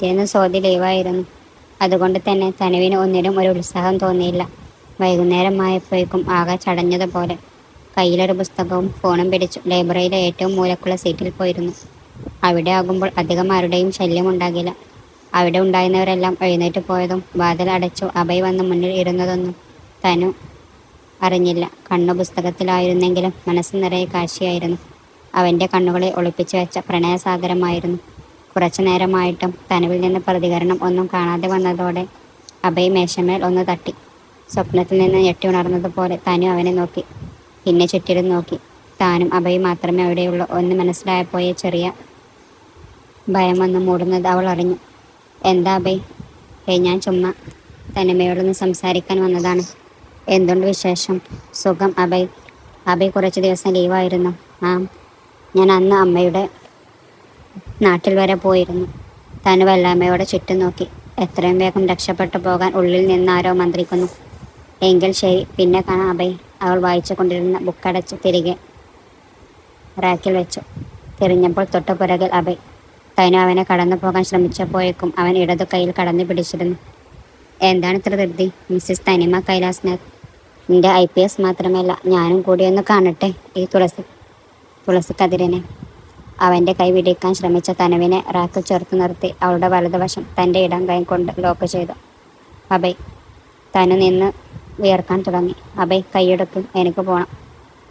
പിറ്റേന്ന് സ്വാതി ലീവായിരുന്നു. അതുകൊണ്ട് തന്നെ തനുവിന് ഒന്നിനും ഒരു ഉത്സാഹം തോന്നിയില്ല. വൈകുന്നേരമായപ്പോഴേക്കും ആകെ ചടഞ്ഞതുപോലെ. കയ്യിലൊരു പുസ്തകവും ഫോണും പിടിച്ചു ലൈബ്രറിയിലെ ഏറ്റവും മൂലക്കുള്ള സീറ്റിൽ പോയിരുന്നു. അവിടെ ആകുമ്പോൾ അധികം ആരുടെയും ശല്യം ഉണ്ടാകില്ല. അവിടെ ഉണ്ടായിരുന്നവരെല്ലാം എഴുന്നേറ്റ് പോയതും വാതിൽ അടച്ചു അഭയ് വന്ന് മുന്നിൽ ഇരുന്നതൊന്നും തനു അറിഞ്ഞില്ല. കണ്ണു പുസ്തകത്തിലായിരുന്നെങ്കിലും മനസ്സ് നിറയെ കാശിയായിരുന്നു. അവൻ്റെ കണ്ണുകളെ ഒളിപ്പിച്ചു വെച്ച പ്രണയസാഗരമായിരുന്നു. കുറച്ചു നേരമായിട്ടും തനുവിൽ നിന്ന് പ്രതികരണം ഒന്നും കാണാതെ വന്നതോടെ അഭയ് മേശമേൽ ഒന്ന് തട്ടി. സ്വപ്നത്തിൽ നിന്ന് ഞെട്ടി ഉണർന്നതുപോലെ തനു അവനെ നോക്കി. പിന്നെ ചുറ്റിലും നോക്കി. താനും അഭയ് മാത്രമേ അവിടെയുള്ളൂ. ഒന്ന് മനസ്സിലായപ്പോയേ ചെറിയ ഭയം വന്ന് മൂടുന്നത് അവൾ അറിഞ്ഞു. എന്താ അഭയ്? ഞാൻ ചുമ്മാ തനിമയോടൊന്ന് സംസാരിക്കാൻ വന്നതാണ്. എന്തുണ്ട് വിശേഷം? സുഖം അഭയ്. അഭയ് കുറച്ച് ദിവസം ലീവായിരുന്നു. ആ, ഞാൻ അന്ന് അമ്മയുടെ നാട്ടിൽ വരെ പോയിരുന്നു. തനു വല്ലായ്മയോടെ ചുറ്റും നോക്കി. എത്രയും വേഗം രക്ഷപ്പെട്ടു പോകാൻ ഉള്ളിൽ നിന്നാരോ മന്ത്രിക്കുന്നു. എങ്കിൽ ശരി, പിന്നെ കാണാം അഭയ്. അവൾ വായിച്ചു കൊണ്ടിരുന്ന ബുക്കടച്ച് തിരികെ റാക്കിൽ വെച്ചു. തിരിഞ്ഞപ്പോൾ തൊട്ടു പുറകിൽ അഭയ്. തനു അവനെ കടന്നു പോകാൻ ശ്രമിച്ചപ്പോഴേക്കും അവൻ ഇടതു കൈയിൽ കടന്നു പിടിച്ചിരുന്നു. എന്താണ് ഇത്ര ധൃതി? മിസ്സിസ് തനിമ കൈലാസ്നാഥ്. നിന്റെ IPS മാത്രമല്ല, ഞാനും കൂടി ഒന്ന് കാണട്ടെ ഈ തുളസിക്കതിരനെ. അവൻ്റെ കൈ പിടിക്കാൻ ശ്രമിച്ച തനുവിനെ റാക്കിൽ ചേർത്ത് നിർത്തി അവളുടെ വലതുവശം തൻ്റെ ഇടം കൈ കൊണ്ട് ലോക്ക് ചെയ്തു. അഭയ്. തനു നിന്ന് വിയർക്കാൻ തുടങ്ങി. അഭയ്, കൈയെടുക്ക്, എനിക്ക് പോകണം.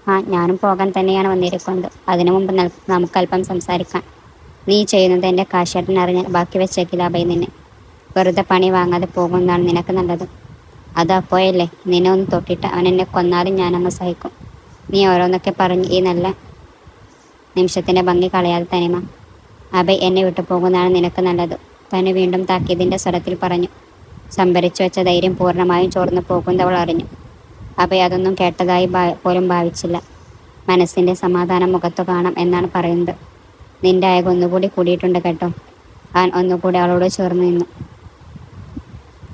ആ, ഞാനും പോകാൻ തന്നെയാണ് വന്നിരിക്കുന്നത്. അതിനു മുമ്പ് നമുക്കല്പം സംസാരിക്കാം. നീ ചെയ്യുന്നത് എൻ്റെ കാശേട്ടൻ അറിഞ്ഞാൽ ബാക്കി വെച്ചേക്കില്ല അഭയ് നിന്നെ. വെറുതെ പണി വാങ്ങാതെ പോകുന്നതാണ് നിനക്ക് നല്ലത്. അത് അപ്പോഴല്ലേ നിന്നെ ഒന്ന് തൊട്ടിട്ട് അവൻ എന്നെ കൊന്നാലും ഞാനങ്ങ് സഹിക്കും. നീ ഓരോന്നൊക്കെ പറഞ്ഞ് ഈ നല്ല നിമിഷത്തിൻ്റെ ഭംഗി കളയാതെ തനിമ. അഭയ്, എന്നെ വിട്ടു പോകുന്നതാണ് നിനക്ക് നല്ലത്. തനു വീണ്ടും താക്കീതിൻ്റെ സ്വരത്തിൽ പറഞ്ഞു. സംഭരിച്ചു വെച്ച ധൈര്യം പൂർണ്ണമായും ചോർന്നു പോകുന്നവൾ അറിഞ്ഞു. അഭയ് അതൊന്നും കേട്ടതായി പോലും ഭാവിച്ചില്ല. മനസ്സിൻ്റെ സമാധാനം മുഖത്തു കാണാം എന്നാണ് പറയുന്നത്. നിന്റെ അയക ഒന്നുകൂടി കൂടിയിട്ടുണ്ട് കേട്ടോ. അവൻ ഒന്നുകൂടി അവളോട് ചേർന്ന് നിന്നു.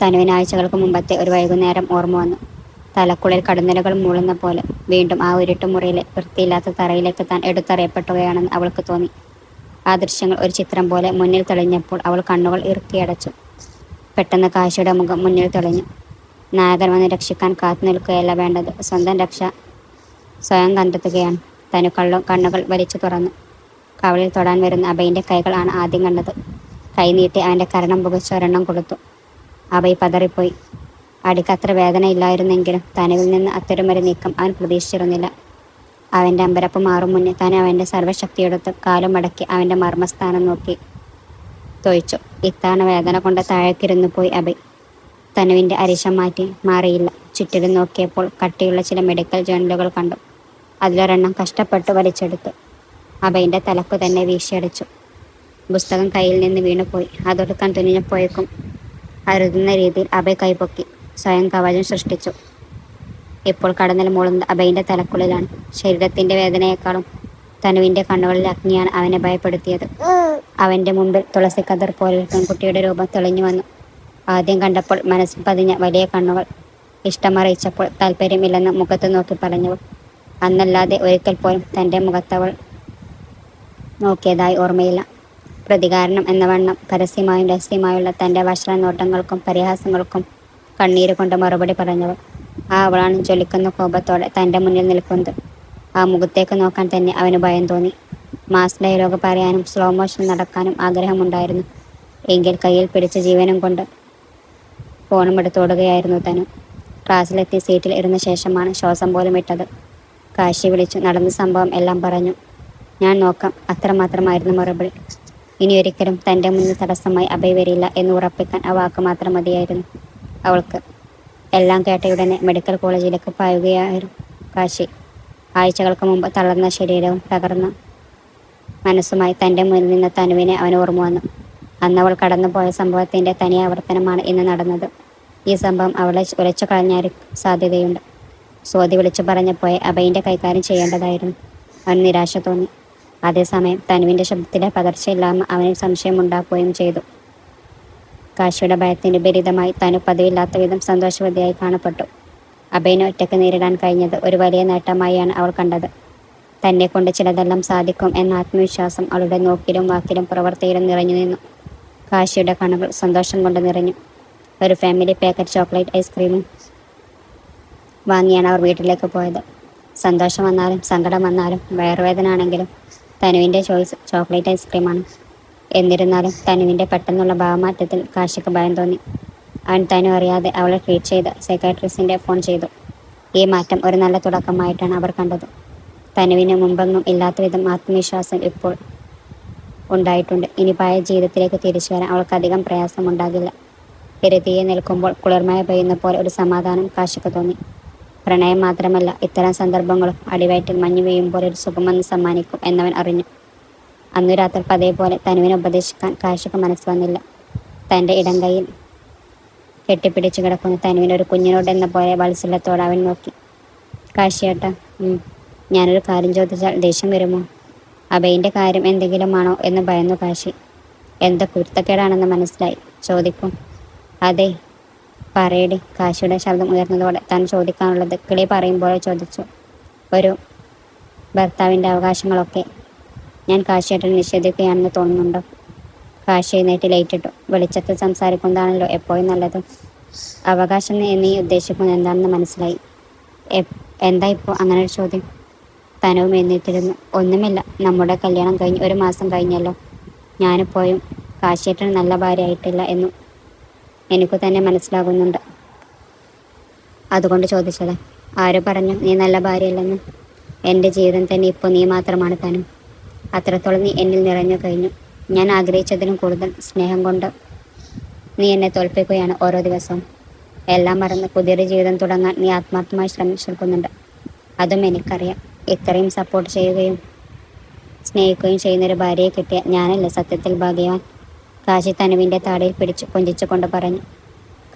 തനുവിന് ആഴ്ചകൾക്ക് മുമ്പത്തെ ഒരു വൈകുന്നേരം ഓർമ്മ വന്നു. തലക്കുള്ളിൽ കടന്നലുകൾ മൂളുന്ന പോലെ. വീണ്ടും ആ ഇരുട്ടുമുറിയിലെ വൃത്തിയില്ലാത്ത തറയിലേക്ക് താൻ എടുത്തറിയപ്പെടുകയാണെന്ന് അവൾക്ക് തോന്നി. ആ ദൃശ്യങ്ങൾ ഒരു ചിത്രം പോലെ മുന്നിൽ തെളിഞ്ഞപ്പോൾ അവൾ കണ്ണുകൾ ഇറുക്കിയടച്ചു. പെട്ടെന്ന് കാശിയുടെ മുഖം മുന്നിൽ തെളിഞ്ഞു. നായകൻ വന്ന് രക്ഷിക്കാൻ കാത്തു നിൽക്കുകയല്ല വേണ്ടത്, സ്വന്തം രക്ഷ സ്വയം കണ്ടെത്തുകയാണ്. തനു കണ്ണുകൾ വലിച്ചു തുറന്നു. കവളിൽ തൊടാൻ വരുന്ന അഭയിൻ്റെ കൈകൾ ആണ് ആദ്യം കണ്ടത്. കൈ നീട്ടി അവൻ്റെ കരണം പുകച്ച് ഒരെണ്ണം കൊടുത്തു. അഭയ് പതറിപ്പോയി. അടിക്കത്ര വേദനയില്ലായിരുന്നെങ്കിലും തനുവിൽ നിന്ന് അത്തരമൊരു നീക്കം അവൻ പ്രതീക്ഷിച്ചിരുന്നില്ല. അവൻ്റെ അമ്പരപ്പ് മാറും മുന്നേ താൻ അവൻ്റെ സർവ്വശക്തിയെടുത്ത് കാലും മടക്കി അവൻ്റെ മർമ്മസ്ഥാനം നോക്കി തൊഴിച്ചു. ഇത്തവണ വേദന കൊണ്ട് താഴേക്കിരുന്നു പോയി അഭയ്. തനുവിൻ്റെ അരിശം മാറിയില്ല. ചുറ്റിലും നോക്കിയപ്പോൾ കട്ടിയുള്ള ചില മെഡിക്കൽ ജേണലുകൾ കണ്ടു. അതിലൊരെണ്ണം കഷ്ടപ്പെട്ട് വലിച്ചെടുത്തു. അഭയിൻ്റെ തലക്കു തന്നെ വീശിയടിച്ചു. പുസ്തകം കയ്യിൽ നിന്ന് വീണുപോയി. അതൊടുക്കാൻ തുനിഞ്ഞപ്പോഴേക്കും അരുതുന്ന രീതിയിൽ അഭയ് കൈപൊക്കി സ്വയം കവചം സൃഷ്ടിച്ചു. ഇപ്പോൾ കടന്നൽ മൂളുന്നത് അഭയിൻ്റെ തലക്കുള്ളിലാണ്. ശരീരത്തിൻ്റെ വേദനയെക്കാളും തനുവിൻ്റെ കണ്ണുകളിലെ അഗ്നിയാണ് അവനെ ഭയപ്പെടുത്തിയത്. അവൻ്റെ മുമ്പിൽ തുളസിക്കതിർ പോലൊരു പെൺകുട്ടിയുടെ രൂപം തെളിഞ്ഞു വന്നു. ആദ്യം കണ്ടപ്പോൾ മനസ്സിൽ പതിഞ്ഞ വലിയ കണ്ണുകൾ ഇഷ്ടമറിയിച്ചപ്പോൾ താല്പര്യമില്ലെന്ന് മുഖത്ത് നോക്കി പറഞ്ഞവൾ. അന്നല്ലാതെ ഒരിക്കൽ പോലും തൻ്റെ മുഖത്തവൾ നോക്കിയതായി ഓർമ്മയില്ല. പ്രതികാരണം എന്നവണ്ണം പരസ്യമായും രഹസ്യമായുള്ള തൻ്റെ വഷള നോട്ടങ്ങൾക്കും പരിഹാസങ്ങൾക്കും കണ്ണീര് കൊണ്ട് മറുപടി പറഞ്ഞവൾ. ആ അവളാണ് ജ്വലിക്കുന്ന കോപത്തോടെ തൻ്റെ മുന്നിൽ നിൽക്കുന്നത്. ആ മുഖത്തേക്ക് നോക്കാൻ തന്നെ അവന് ഭയം തോന്നി. മാസ് ഡയലോഗ് പറയാനും സ്ലോ മോഷൻ നടക്കാനും ആഗ്രഹമുണ്ടായിരുന്നു. എങ്കിൽ കയ്യിൽ പിടിച്ച ജീവനും കൊണ്ട് ഫോണും എടുത്തോടുകയായിരുന്നു തനു. ക്ലാസ്സിലെത്തി സീറ്റിൽ ഇരുന്ന ശേഷമാണ് ശ്വാസം പോലും വിട്ടത്. കാശി വിളിച്ചു നടന്ന സംഭവം എല്ലാം പറഞ്ഞു. ഞാൻ നോക്കാം, അത്രമാത്രമായിരുന്നു മറുപടി. ഇനിയൊരിക്കലും തൻ്റെ മുന്നിൽ തടസ്സമായി അഭയ് വരില്ല എന്ന് ഉറപ്പിക്കാൻ ആ വാക്ക് മാത്രം മതിയായിരുന്നു അവൾക്ക്. എല്ലാം കേട്ടയുടനെ മെഡിക്കൽ കോളേജിലേക്ക് പായുകയായിരുന്നു കാശി. ആഴ്ചകൾക്ക് മുമ്പ് തളർന്ന ശരീരവും തകർന്ന മനസ്സുമായി തൻ്റെ മുന്നിൽ നിന്ന തനുവിനെ അവന് ഓർമ്മ വന്നു. അന്നവൾ കടന്നുപോയ സംഭവത്തിൻ്റെ തനി ആവർത്തനമാണ് ഇന്ന് നടന്നത്. ഈ സംഭവം അവളെ ഉലച്ചു കളഞ്ഞാൽ സാധ്യതയുണ്ട്. സ്വാതി വിളിച്ചു പറഞ്ഞപ്പോഴേ അഭയിൻ്റെ കൈകാര്യം ചെയ്യേണ്ടതായിരുന്നു. അവന് നിരാശ തോന്നി. അതേസമയം തനുവിൻ്റെ ശബ്ദത്തിലെ പകർച്ചയില്ലായ്മ അവനിൽ സംശയമുണ്ടാക്കുകയും ചെയ്തു. കാശിയുടെ ഭയത്തിന് വിപരീതമായി തനു പതിവില്ലാത്ത വിധം സന്തോഷവതിയായി കാണപ്പെട്ടു. അഭയിനെ ഒറ്റയ്ക്ക് നേരിടാൻ കഴിഞ്ഞത് ഒരു വലിയ നേട്ടമായാണ് അവൾ കണ്ടത്. തന്നെക്കൊണ്ട് ചിലതെല്ലാം സാധിക്കും എന്ന ആത്മവിശ്വാസം അവളുടെ നോക്കിലും വാക്കിലും പ്രവൃത്തിയിലും നിറഞ്ഞു നിന്നു. കാശിയുടെ കണ്ണുകൾ സന്തോഷം കൊണ്ട് നിറഞ്ഞു. ഒരു ഫാമിലി പാക്കറ്റ് ചോക്ലേറ്റ് ഐസ്ക്രീമും വാങ്ങിയാണ് അവർ വീട്ടിലേക്ക് പോയത്. സന്തോഷം വന്നാലും സങ്കടം വന്നാലും വയറുവേദന ആണെങ്കിലും തനുവിൻ്റെ ചോയ്സ് ചോക്ലേറ്റ് ഐസ്ക്രീമാണ്. എന്നിരുന്നാലും തനുവിൻ്റെ പെട്ടെന്നുള്ള ഭാവമാറ്റത്തിൽ കാശിക്ക് ഭയം തോന്നി. അവൻ തനു അറിയാതെ അവളെ ട്രീറ്റ് ചെയ്ത് സൈക്കാട്രിസ്റ്റിൻ്റെ ഫോൺ ചെയ്തു. ഈ മാറ്റം ഒരു നല്ല തുടക്കമായിട്ടാണ് അവർ കണ്ടത്. തനുവിന് മുമ്പെങ്ങും ഇല്ലാത്ത വിധം ആത്മവിശ്വാസം ഇപ്പോൾ ഉണ്ടായിട്ടുണ്ട്. ഇനി പഴയ ജീവിതത്തിലേക്ക് തിരിച്ചു വരാൻ അവൾക്കധികം പ്രയാസമുണ്ടാകില്ല. തിരെ നിൽക്കുമ്പോൾ കുളിർമയ പെയ്യുന്ന പോലെ ഒരു സമാധാനം കാശിക്ക് തോന്നി. പ്രണയം മാത്രമല്ല, ഇത്തരം സന്ദർഭങ്ങളും അടിവയറ്റിൽ മഞ്ഞു വീഴുമ്പോൾ ഒരു സുഖമെന്ന് സമ്മാനിക്കും എന്നവൻ അറിഞ്ഞു. അന്നു രാത്രി പതേപോലെ തനുവിനെ ഉപദേശിക്കാൻ കാശിക്ക് മനസ്സ് വന്നില്ല. തൻ്റെ ഇടം കൈയിൽ കെട്ടിപ്പിടിച്ചു കിടക്കുന്ന തനുവിന് ഒരു കുഞ്ഞിനോട് എന്ന പോലെ വാത്സല്യത്തോടെ അവൻ നോക്കി. കാശിയേട്ടാ, ഞാനൊരു കാര്യം ചോദിച്ചാൽ ദേഷ്യം വരുമോ? അഭയിൻ്റെ കാര്യം എന്തെങ്കിലുമാണോ എന്ന് ഭയന്നു കാശി. എന്തോ കുരുത്തക്കേടാണെന്ന് മനസ്സിലായി. ചോദിക്കും. അതെ, പറയടി. കാശിയുടെ ശബ്ദം ഉയർന്നതോടെ താൻ ചോദിക്കാനുള്ളത് കിളി പറയുമ്പോൾ ചോദിച്ചു. ഒരു ഭർത്താവിൻ്റെ അവകാശങ്ങളൊക്കെ ഞാൻ കാശിയേട്ടന് നിഷേധിക്കുകയാണെന്ന് തോന്നുന്നുണ്ടോ? കാശി എഴുന്നേറ്റ് ലൈറ്റിട്ടു. വെളിച്ചത്തിൽ സംസാരിക്കുന്നതാണല്ലോ എപ്പോഴും നല്ലത്. അവകാശം നീ ഉദ്ദേശിക്കുന്നത് എന്താണെന്ന് മനസ്സിലായി. എന്താ ഇപ്പോൾ അങ്ങനെ ഒരു ചോദ്യം? തനവും എഴുന്നേറ്റിരുന്നു. ഒന്നുമില്ല, നമ്മുടെ കല്യാണം കഴിഞ്ഞ് ഒരു മാസം കഴിഞ്ഞല്ലോ. ഞാനിപ്പോഴും കാശിയേട്ടന് നല്ല ഭാര്യ ആയിട്ടില്ല എന്നും എനിക്ക് തന്നെ മനസ്സിലാകുന്നുണ്ട്. അതുകൊണ്ട് ചോദിച്ചത്. ആര് പറഞ്ഞു നീ നല്ല ഭാര്യയല്ലെന്ന്? എൻ്റെ ജീവിതം തന്നെ ഇപ്പോൾ നീ മാത്രമാണ് തനു. അത്രത്തോളം നീ എന്നിൽ നിറഞ്ഞു കഴിഞ്ഞു. ഞാൻ ആഗ്രഹിച്ചതിനും കൂടുതൽ സ്നേഹം കൊണ്ട് നീ എന്നെ തോൽപ്പിക്കുകയാണ് ഓരോ ദിവസവും. എല്ലാം മറന്ന് പുതിയൊരു ജീവിതം തുടങ്ങാൻ നീ ആത്മാർത്ഥമായി ശ്രമിക്കുന്നുണ്ട്. അതും എനിക്കറിയാം. ഇത്രയും സപ്പോർട്ട് ചെയ്യുകയും സ്നേഹിക്കുകയും ചെയ്യുന്നൊരു ഭാര്യയെ കിട്ടിയ ഞാനല്ലേ സത്യത്തിൽ ഭാഗ്യവാൻ. കാശി തനുവിൻ്റെ താടിയിൽ പിടിച്ച് കൊഞ്ചിച്ചുകൊണ്ട് പറഞ്ഞു.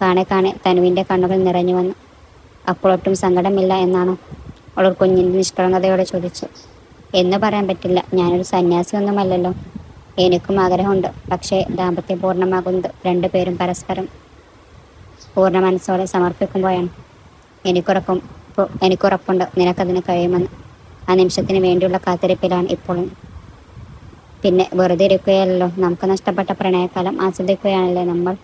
കാണെ കാണെ തനുവിൻ്റെ കണ്ണുകൾ നിറഞ്ഞു വന്നു. അപ്പോൾ ഒട്ടും സങ്കടമില്ല എന്നാണോ? അവൾ കുഞ്ഞിൻ്റെ നിഷ്കളങ്കതയോടെ ചോദിച്ചു. എന്ന് പറയാൻ പറ്റില്ല. ഞാനൊരു സന്യാസിയൊന്നുമല്ലല്ലോ. എനിക്കും ആഗ്രഹമുണ്ട്. പക്ഷേ ദാമ്പത്യം പൂർണ്ണമാകുന്നത് രണ്ടുപേരും പരസ്പരം പൂർണ്ണ മനസ്സോടെ സമർപ്പിക്കുമ്പോഴാണ്. എനിക്കുറപ്പുണ്ട് നിനക്കതിന് കഴിയുമെന്ന്. ആ നിമിഷത്തിന് വേണ്ടിയുള്ള കാത്തിരിപ്പിലാണ് ഇപ്പോഴും. പിന്നെ വെറുതെ ഇരിക്കുകയല്ലോ, നമുക്ക് നഷ്ടപ്പെട്ട പ്രണയകാലം ആസ്വദിക്കുകയാണല്ലേ നമ്മൾ.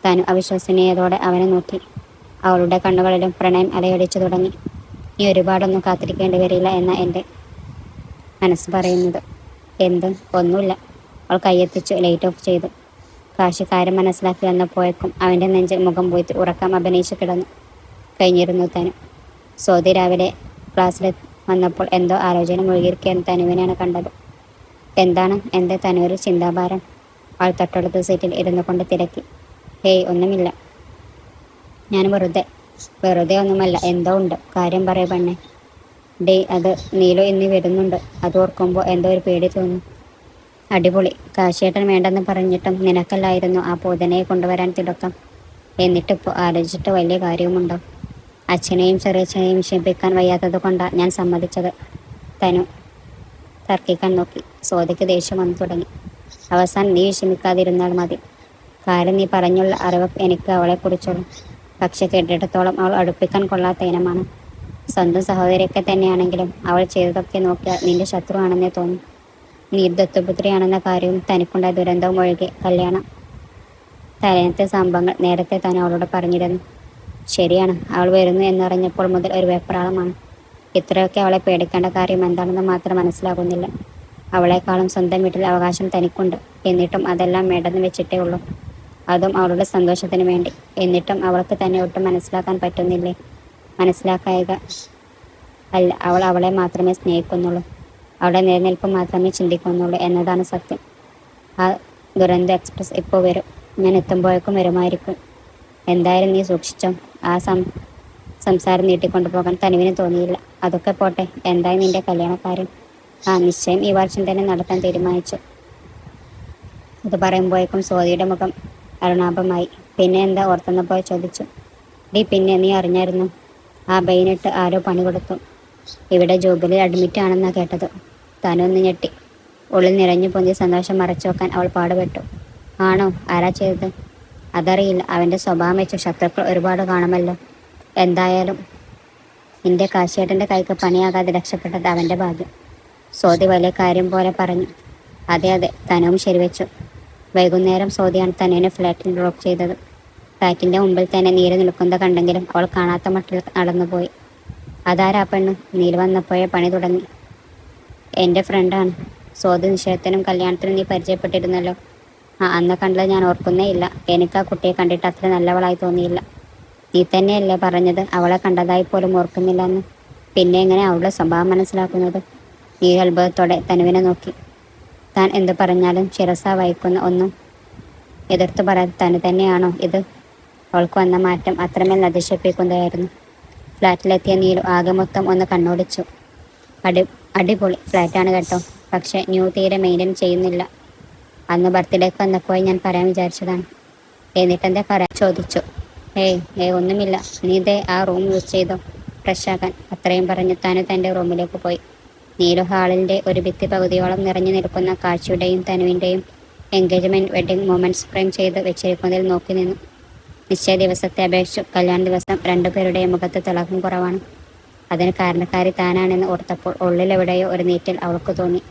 തനു അവിശ്വസനീയതോടെ അവനെ നോക്കി. അവളുടെ കണ്ണുകളിലും പ്രണയം അലയടിച്ചു തുടങ്ങി. നീ ഒരുപാടൊന്നും കാത്തിരിക്കേണ്ടി വരില്ല എന്ന എൻ്റെ മനസ്സ് പറയുന്നത്. എന്ത്? ഒന്നുമില്ല. അവൾ കയ്യെത്തിച്ചു ലൈറ്റ് ഓഫ് ചെയ്തു. കാശി കാര്യം മനസ്സിലാക്കി വന്നപ്പോഴേക്കും അവൻ്റെ നെഞ്ചിൽ മുഖം പോയിട്ട് ഉറക്കം അഭിനയിച്ചു കിടന്നു കഴിഞ്ഞിരുന്നു തനു. സോദി രാവിലെ ക്ലാസ്സിൽ വന്നപ്പോൾ എന്തോ ആലോചന മുഴുകിയിരിക്കാൻ തനുവിനെയാണ് കണ്ടത്. എന്താണ് എൻ്റെ തനുവിൽ ചിന്താഭാരം? അവൾ തൊട്ടടുത്ത സീറ്റിൽ ഇരുന്നു കൊണ്ട് തിരക്കി. ഹേയ്, ഒന്നുമില്ല. ഞാൻ വെറുതെ ഒന്നുമല്ല. എന്തോ ഉണ്ട്. കാര്യം പറയ പെണ്ണെ. അത് നീലു ഇന്ന് വരുന്നുണ്ട്. അത് ഓർക്കുമ്പോൾ എന്തോ ഒരു പേടി തോന്നുന്നു. അടിപൊളി. കാശിയേട്ടൻ വേണ്ടെന്ന് പറഞ്ഞിട്ടും നിനക്കല്ലായിരുന്നു ആ പൂതനയെ കൊണ്ടുവരാൻ തിടുക്കം. എന്നിട്ടിപ്പോൾ ആലോചിച്ചിട്ട് വലിയ കാര്യവുമുണ്ടോ? അച്ഛനെയും ചെറിയച്ഛനെയും ക്ഷമിപ്പിക്കാൻ വയ്യാത്തത് കൊണ്ടാണ് ഞാൻ സമ്മതിച്ചത്. തനു തർക്കിക്കാൻ നോക്കി. സോദയ്ക്ക് ദേഷ്യം വന്നു തുടങ്ങി. അവസാനം നീ വിഷമിക്കാതിരുന്നാൽ മതി. കാര്യം നീ പറഞ്ഞുള്ള അറിവ് എനിക്ക് അവളെക്കുറിച്ചുള്ളൂ. പക്ഷെ കേട്ടിടത്തോളം അവൾ അടുപ്പിക്കാൻ കൊള്ളാത്ത ഇനമാണ്. സ്വന്തം സഹോദരിയൊക്കെ തന്നെയാണെങ്കിലും അവൾ ചെയ്തതൊക്കെ നോക്കിയാൽ നിന്റെ ശത്രുവാണെന്നേ തോന്നും. നീ ദത്തുപുത്രിയാണെന്ന കാര്യവും തനിക്കുണ്ടായ ദുരന്തവും ഒഴികെ കല്യാണം തലേന്നത്തെ സംഭവങ്ങൾ നേരത്തെ തന്നെ അവളോട് പറഞ്ഞിരുന്നു. ശരിയാണ്, അവൾ വരുന്നു എന്നറിഞ്ഞപ്പോൾ മുതൽ ഒരു വെപ്രാളമാണ്. ഇത്രയൊക്കെ അവളെ പേടിക്കേണ്ട കാര്യം എന്താണെന്ന് മാത്രം മനസ്സിലാകുന്നില്ല. അവളെക്കാളും സ്വന്തം വീട്ടിൽ അവകാശം തനിക്കുണ്ട്. എന്നിട്ടും അതെല്ലാം വേണ്ടെന്ന് വെച്ചിട്ടേ ഉള്ളൂ. അതും അവളുടെ സന്തോഷത്തിന് വേണ്ടി. എന്നിട്ടും അവൾക്ക് തന്നെ ഒട്ടും മനസ്സിലാക്കാൻ പറ്റുന്നില്ലേ? മനസ്സിലാക്കായക അല്ല, അവൾ അവളെ മാത്രമേ സ്നേഹിക്കുന്നുള്ളൂ. അവളുടെ നിലനിൽപ്പ് മാത്രമേ ചിന്തിക്കുന്നുള്ളൂ എന്നതാണ് സത്യം. ആ ദുരന്ത എക്സ്പ്രസ് ഇപ്പോൾ വരും. ഞാൻ എത്തുമ്പോഴേക്കും വരുമായിരിക്കും. എന്തായാലും നീ സൂക്ഷിച്ചോ. ആ സംസാരം നീട്ടിക്കൊണ്ടുപോകാൻ തനുവിന് തോന്നിയില്ല. അതൊക്കെ പോട്ടെ, എന്തായി നിന്റെ കല്യാണക്കാരൻ? നിശ്ചയം ഈ വർഷം തന്നെ നടത്താൻ തീരുമാനിച്ചു. അത് പറയുമ്പോഴേക്കും സോദിയുടെ മുഖം അരുണാഭമായി. പിന്നെ എന്താ ഓർത്തെന്നപ്പോൾ ചോദിച്ചു. പിന്നെ നീ അറിഞ്ഞായിരുന്നു? ആ ബെയിനിട്ട് ആരോ പണി കൊടുത്തു. ഇവിടെ ജോബിലിൽ അഡ്മിറ്റ് ആണെന്നാണ് കേട്ടത്. തനൊന്ന് ഞെട്ടി. ഉള്ളിൽ നിറഞ്ഞു പൊന്തി സന്തോഷം മറച്ചു വെക്കാൻ അവൾ പാടുപെട്ടു. ആണോ? ആരാ ചെയ്തത്? അതറിയില്ല. അവൻ്റെ സ്വഭാവം വെച്ച് ശത്രുക്കൾ ഒരുപാട് കാണുമല്ലോ. എന്തായാലും നിന്റെ കാശിയേട്ടൻ്റെ കൈക്ക് പണിയാകാതെ രക്ഷപ്പെട്ടത് അവൻ്റെ ഭാഗ്യം. സോദി വലിയ കാര്യം പോലെ പറഞ്ഞു. അതെ, തനുവും ശരിവെച്ചു. വൈകുന്നേരം സോദിയാണ് തനുവിനെ ഫ്ലാറ്റിൽ ഡ്രോപ്പ് ചെയ്തത്. ഫ്ലാറ്റിൻ്റെ മുമ്പിൽ തന്നെ നീല് നിൽക്കുന്നത് കണ്ടെങ്കിലും അവൾ കാണാത്ത മട്ടിൽ നടന്നുപോയി. അതാരാ പെണ്ണ്? നീല് വന്നപ്പോഴേ പണി തുടങ്ങി. എൻ്റെ ഫ്രണ്ടാണ്. സോദി, നിശ്ചയത്തിനും കല്യാണത്തിനും നീ പരിചയപ്പെട്ടിരുന്നല്ലോ. അന്ന് കണ്ടത് ഞാൻ ഓർക്കുന്നേ ഇല്ല. എനിക്ക് ആ കുട്ടിയെ കണ്ടിട്ട് അത്ര നല്ലവളായി തോന്നിയില്ല. നീ തന്നെയല്ലേ പറഞ്ഞത് അവളെ കണ്ടതായി പോലും ഓർക്കുന്നില്ല എന്ന്? പിന്നെ എങ്ങനെ അവളുടെ സ്വഭാവം മനസ്സിലാക്കുന്നത്? നീ അത്ഭുതത്തോടെ തനുവിനെ നോക്കി. താൻ എന്തു പറഞ്ഞാലും ശിരസ വഹിക്കുന്ന ഒന്നും എതിർത്ത് പറയാതെ തനു തന്നെയാണോ ഇത്? അവൾക്ക് വന്ന മാറ്റം അത്രമേൽ അതിശയിപ്പിക്കുന്നതായിരുന്നു. ഫ്ലാറ്റിലെത്തിയ നീലു ആകെ മൊത്തം ഒന്ന് കണ്ണോടിച്ചു. അടിപൊളി ഫ്ലാറ്റാണ് കേട്ടോ, പക്ഷെ ന്യൂ തീരെ മെയിൻറ്റെയിൻ ചെയ്യുന്നില്ല. അന്ന് ബർത്ത്ഡേക്ക് വന്നപ്പോൾ ഞാൻ പറയാൻ വിചാരിച്ചതാണ്. എന്നിട്ടെന്താ പറയാൻ ചോദിച്ചു. ഒന്നുമില്ല, നീ ദേ ആ റൂം യൂസ് ചെയ്തോ ഫ്രഷ് ആക്കാൻ. അത്രയും പറഞ്ഞ് തനു തൻ്റെ റൂമിലേക്ക് പോയി. നീലു ഹാളിൻ്റെ ഒരു ഭിത്തി പകുതിയോളം നിറഞ്ഞു നിൽക്കുന്ന കാഴ്ചയുടെയും തനുവിൻ്റെയും എൻഗേജ്മെൻറ്റ് വെഡ്ഡിംഗ് മൊമെൻറ്റ്സ് ഫ്രെയിം ചെയ്ത് വെച്ചിരിക്കുന്നതിൽ നോക്കി നിന്നു. നിശ്ചയ ദിവസത്തെ അപേക്ഷിച്ചു കല്യാണ ദിവസം രണ്ടുപേരുടെയും മുഖത്ത് തിളക്കം കുറവാണ്. അതിന് കാരണക്കാരി താനാണെന്ന് ഓർത്തപ്പോൾ ഉള്ളിലെവിടെയോ ഒരു നീറ്റൽ അവൾക്ക് തോന്നി.